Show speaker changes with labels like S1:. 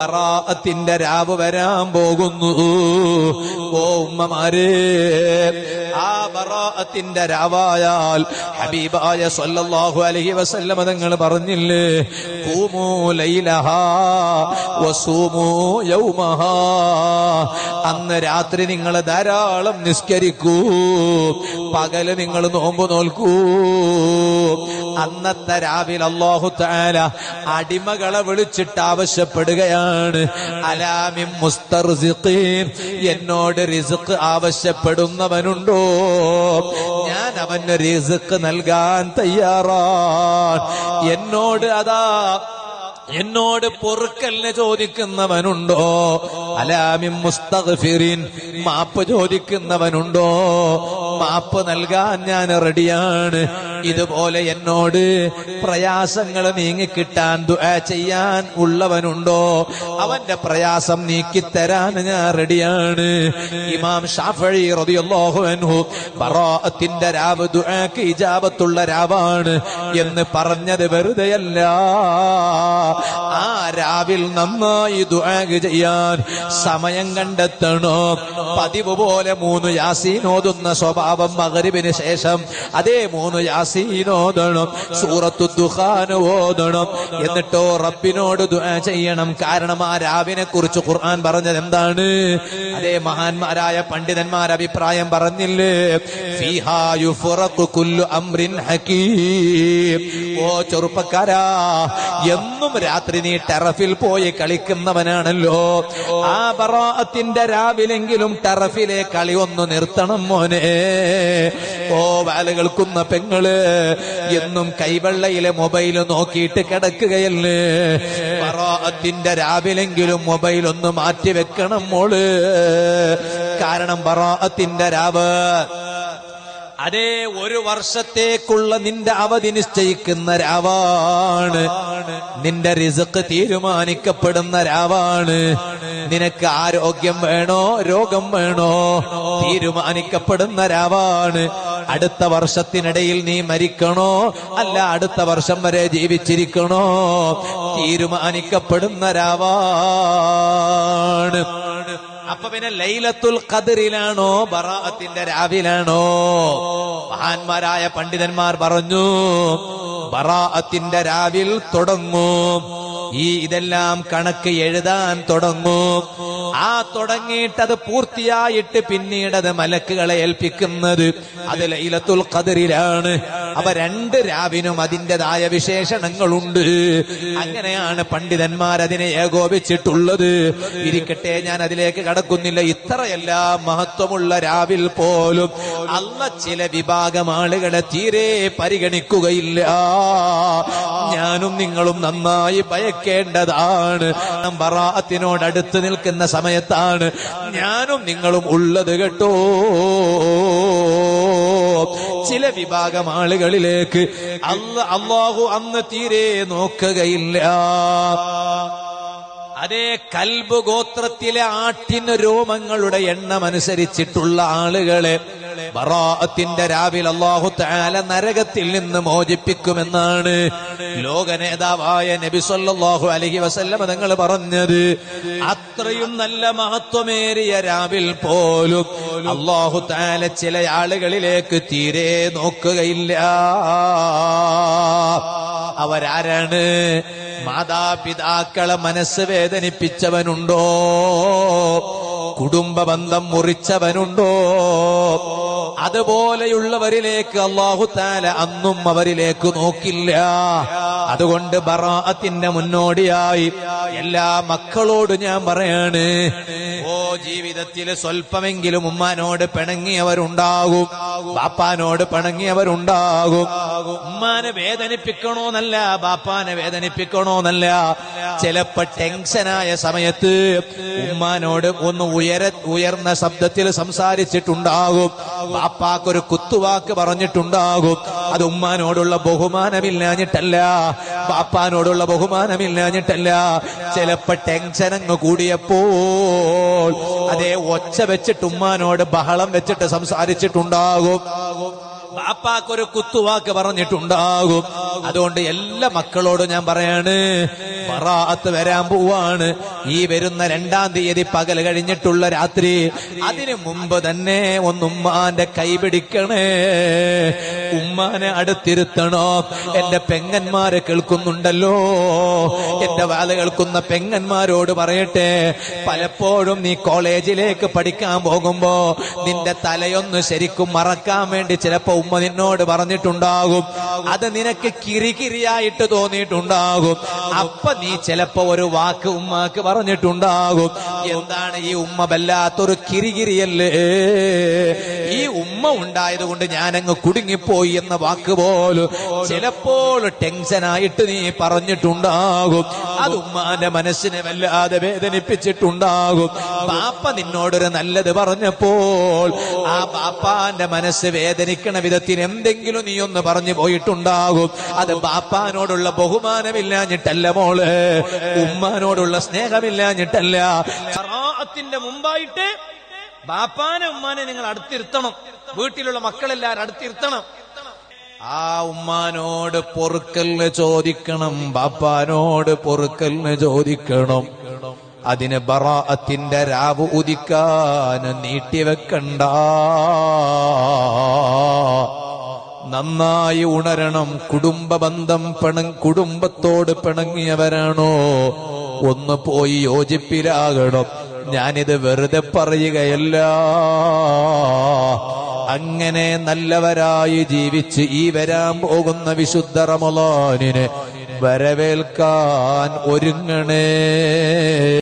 S1: ബറാഅത്തിന്റെ രാവ് വരാൻ പോകുന്നു. ഓ ഉമ്മമാരെ, ആ ബറാഅത്തിന്റെ രാവായാൽ ഹബീബായ സ്വല്ലല്ലാഹു അലൈഹി വസല്ലം തങ്ങൾ പറഞ്ഞില്ലേ, ഖൂമൂ ലൈലഹാ വസൂമൂ യൗമഹാ. അന്ന് രാത്രി നിങ്ങൾ ധാരാളം നിസ്കരിക്കൂ, പകല് നിങ്ങൾ നോമ്പ് നോൽക്കൂ. അന്നത്തെ രാവിലെ അല്ലാഹു തആല അടിമകളെ വിളിച്ചിട്ട് ആവശ്യപ്പെടുകയാണ്, അലാമിൻ മുസ്തർസിഖീൻ, എന്നോട് റിസ്ക് ആവശ്യപ്പെടുന്നവനുണ്ടോ? ഞാൻ അവന് റിസ്ക് നൽകാൻ തയ്യാറാണ്. എന്നോട് പൊറുക്കലിനെ ചോദിക്കുന്നവനുണ്ടോ? അലാമിൻ മുസ്തഗ്ഫിറിൻ, മാപ്പ് ചോദിക്കുന്നവനുണ്ടോ? മാപ്പ് നൽകാൻ ഞാൻ റെഡിയാണ്. ഇതുപോലെ എന്നോട് പ്രയാസങ്ങൾ നീങ്ങിക്കിട്ടാൻ ദുആ ചെയ്യാൻ ഉള്ളവനുണ്ടോ? അവന്റെ പ്രയാസം നീക്കിത്തരാൻ ഞാൻ റെഡിയാണ്. ഇമാം ശാഫഈ റളിയല്ലാഹു അൻഹു ബറാഅത്തിന്റെ രാവ് ദുആക്ക് ഇജാബത്തുള്ള രാവാണ് എന്ന് പറഞ്ഞത് വെറുതെയല്ല. ആ രാവിൽ നന്നായി ദുആ ചെയ്യാൻ സമയം കണ്ടെത്തണോ? പതിവ് പോലെ 3 യാസീൻ ഓതുന്ന സ്വഭാവം മഗ്രിബിന് ശേഷം അതേ 3 യാസീൻ ഓതണം, സൂറത്തു ദുഖാൻ ഓതണം. എന്നിട്ടോ റബ്ബിനോട് ദുആ ചെയ്യണം. കാരണം ആ രാവിനെ കുറിച്ച് ഖുർആൻ പറഞ്ഞത് എന്താണ്? അതേ മഹാന്മാരായ പണ്ഡിതന്മാർ അഭിപ്രായം പറഞ്ഞില്ലേ, ഫീഹാ യുഫറഖു കുല്ലു അംറിൻ ഹകീം. ഓ ചെറുപ്പക്കാരാ, എന്നും രാത്രി നീ ടെറഫിൽ പോയി കളിക്കുന്നവനാണല്ലോ, ആ ബറാഅത്തിന്റെ രാവിലെങ്കിലും ടെറഫിലെ കളി ഒന്ന് നിർത്തണം മോനെ. ഓ വാല കേൾക്കുന്ന പെങ്ങള്, എന്നും കൈവെള്ളയിലെ മൊബൈൽ നോക്കിയിട്ട് കിടക്കുകയല്ലേ? ബറാഅത്തിന്റെ രാവിലെങ്കിലും മൊബൈൽ ഒന്ന് മാറ്റി വെക്കണം മോള്. കാരണം ബറാഅത്തിന്റെ രാവ് അതേ 1 വർഷത്തേക്കുള്ള നിന്റെ അവധി നിശ്ചയിക്കുന്ന രാവാണ്. നിന്റെ റിസ്ക് തീരുമാനിക്കപ്പെടുന്ന രാവാണ്. നിനക്ക് ആരോഗ്യം വേണോ രോഗം വേണോ തീരുമാനിക്കപ്പെടുന്ന രാവാണ്. അടുത്ത വർഷത്തിനിടയിൽ നീ മരിക്കണോ അല്ല അടുത്ത വർഷം വരെ ജീവിച്ചിരിക്കണോ തീരുമാനിക്കപ്പെടുന്ന രാവാണ്. അപ്പൊ പിന്നെ ലൈലത്തുൽ ഖദറിലാണോ ബറാഅത്തിന്റെ രാവിലാണോ? മഹാന്മാരായ പണ്ഡിതന്മാർ പറഞ്ഞു, ബറാഅത്തിന്റെ രാവിൽ തുടങ്ങും. ഇതെല്ലാം കണക്ക് എഴുതാൻ തുടങ്ങും. ആ തുടങ്ങിയിട്ടത് പൂർത്തിയായിട്ട് പിന്നീട് അത് മലക്കുകളെ ഏൽപ്പിക്കുന്നത് അത് ലൈലത്തുൽ ഖദറിലാണ്. അപ്പൊ 2 രാവിനും അതിൻ്റെതായ വിശേഷണങ്ങളുണ്ട്. അങ്ങനെയാണ് പണ്ഡിതന്മാർ അതിനെ ഏകോപിച്ചിട്ടുള്ളത്. ഇരിക്കട്ടെ, ഞാൻ അതിലേക്ക് കടക്കുന്നില്ല. ഇത്രയെല്ലാം മഹത്വമുള്ള രാവിൽ പോലും അല്ലാഹ് ചില വിഭാഗം ആളുകളെ തീരെ പരിഗണിക്കുകയില്ല. ഞാനും നിങ്ങളും നന്നായി ഭയക്കേണ്ടതാണ്. ബറാഅത്തിനോട് അടുത്ത് നിൽക്കുന്ന സമയത്താണ് ഞാനും നിങ്ങളും ഉള്ളത് കേട്ടോ. ചില വിഭാഗം ആളുകളിലേക്ക് അല്ലാഹു അന്ന് തീരെ നോക്കുകയില്ല. അതേ കൽബ് ഗോത്രത്തിലെ ആട്ടിന് രോമങ്ങളുടെ എണ്ണം അനുസരിച്ചിട്ടുള്ള ആളുകളെ ബറാഅത്തിന്റെ രാവിൽ അല്ലാഹു തആല നരകത്തിൽ നിന്ന് മോചിപ്പിക്കുമെന്നാണ് ലോക നേതാവായ നബി സല്ലല്ലാഹു അലൈഹി വസല്ലം തങ്ങൾ പറഞ്ഞത്. അത്രയും നല്ല മഹത്വമേറിയ രാവിൽ പോലും അല്ലാഹു തആല ചില ആളുകളിലേക്ക് തീരെ നോക്കുകയില്ല. അവരാരാണ്? മാതാപിതാക്കളെ മനസ്സ് വേദനിപ്പിച്ചവനുണ്ടോ? കുടുംബ ബന്ധം മുറിച്ചവനുണ്ടോ? അതുപോലെയുള്ളവരിലേക്ക് അല്ലാഹു തആല അന്നും അവരിലേക്ക് നോക്കില്ല. അതുകൊണ്ട് ബറാഅത്തിന്റെ മുന്നോടിയായി എല്ലാ മക്കളോട് ഞാൻ പറയാണ്, ഓ ജീവിതത്തിൽ സ്വൽപ്പമെങ്കിലും ഉമ്മാനോട് പിണങ്ങിയവരുണ്ടാകും, ബാപ്പാനോട് പിണങ്ങിയവരുണ്ടാകും. ഉമ്മാനെ വേദനിപ്പിക്കണോന്നല്ല, ബാപ്പാനെ വേദനിപ്പിക്കണോന്നല്ല. ചിലപ്പോ ടെൻഷനായ സമയത്ത് ഉമ്മാനോട് ഒന്ന് ഉയർന്ന ശബ്ദത്തിൽ സംസാരിച്ചിട്ടുണ്ടാകും, ബാപ്പാക്കൊരു കുത്തുവാക്ക് പറഞ്ഞിട്ടുണ്ടാകും. അത് ഉമ്മാനോടുള്ള ബഹുമാനമില്ലാഞ്ഞിട്ടല്ല, ബാപ്പാനോടുള്ള ബഹുമാനമില്ലാഞ്ഞിട്ടല്ല. ചിലപ്പോ ടെൻഷൻ അങ്ങ് കൂടിയപ്പോൾ അതേ ഒച്ച വെച്ചിട്ട് ഉമ്മാനോട് ബഹളം വെച്ചിട്ട് സംസാരിച്ചിട്ടുണ്ടാകും. ബാപ്പാക്കൊരു കുത്തുവാക്ക് പറഞ്ഞിട്ടുണ്ടാകും. അതുകൊണ്ട് എല്ലാ മക്കളോടും ഞാൻ പറയാണ്, ബറാഅത്ത് വരാൻ പോവാണ്. ഈ വരുന്ന 2-ാം തീയതി പകൽ കഴിഞ്ഞിട്ടുള്ള രാത്രി. അതിനു മുമ്പ് തന്നെ ഒന്ന് ഉമ്മാന്റെ കൈ പിടിക്കണേ, ഉമ്മാനെ അടുത്തിരുത്തണോ. എന്റെ പെങ്ങന്മാരെ കേൾക്കുന്നുണ്ടല്ലോ, എന്റെ വാല കേൾക്കുന്ന പെങ്ങന്മാരോട് പറയട്ടെ, പലപ്പോഴും നീ കോളേജിലേക്ക് പഠിക്കാൻ പോകുമ്പോ നിന്റെ തലയൊന്ന് ശരിക്കും മറക്കാൻ വേണ്ടി ചിലപ്പോ ഉമ്മ നിന്നോട് പറഞ്ഞിട്ടുണ്ടാകും. അത് നിനക്ക് കിരികിരിയായിട്ട് തോന്നിയിട്ടുണ്ടാകും. അപ്പൊ നീ ചിലപ്പോ ഒരു വാക്ക് ഉമ്മാക്ക് പറഞ്ഞിട്ടുണ്ടാകും. എന്താണ് ഈ ഉമ്മ വല്ലാത്തൊരു കിരികിരിയല്ലേ, ഈ ഉമ്മ ഉണ്ടായത് കൊണ്ട് ഞാനങ്ങ് കുടുങ്ങിപ്പോയി എന്ന വാക്ക് പോലും ചിലപ്പോൾ ടെൻഷനായിട്ട് നീ പറഞ്ഞിട്ടുണ്ടാകും. അത് ഉമ്മാന്റെ മനസ്സിനെ വല്ലാതെ വേദനിപ്പിച്ചിട്ടുണ്ടാകും. ബാപ്പ നിന്നോടൊരു നല്ലത് പറഞ്ഞപ്പോൾ ആ ബാപ്പാന്റെ മനസ്സ് വേദനിക്കണ വിധത്തിന് എന്തെങ്കിലും നീ ഒന്ന് പറഞ്ഞു പോയിട്ടുണ്ടാകും. അത് ബാപ്പാനോടുള്ള ബഹുമാനമില്ലാഞ്ഞിട്ടല്ല മോള്, ഉമ്മാനോടുള്ള സ്നേഹമില്ലാഞ്ഞിട്ടല്ല. ഖറാഅത്തിന്റെ മുമ്പായിട്ട് ബാപ്പാനെ ഉമ്മാനെ നിങ്ങൾ അടുത്തിരുത്തണം. വീട്ടിലുള്ള മക്കളെല്ലാരും അടുത്തിരുത്തണം. ആ ഉമ്മാനോട് പൊറുക്കലിന് ചോദിക്കണം, ബാപ്പാനോട് പൊറുക്കലിന് ചോദിക്കണം. അതിന് ബറാഅത്തിന്റെ രാവ് ഉദിക്കാൻ നീട്ടിവെക്കണ്ട, നന്നായി ഉണരണം. കുടുംബ ബന്ധം കുടുംബത്തോട് പിണങ്ങിയവരാണോ ഒന്ന് പോയി യോജിപ്പിലാകണം. ഞാനിത് വെറുതെ പറയുകയല്ല. അങ്ങനെ നല്ലവരായി ജീവിച്ച് ഈ വരാൻ പോകുന്ന വിശുദ്ധ റമളാനിനെ വരവേൽക്കാൻ ഒരുങ്ങണേ.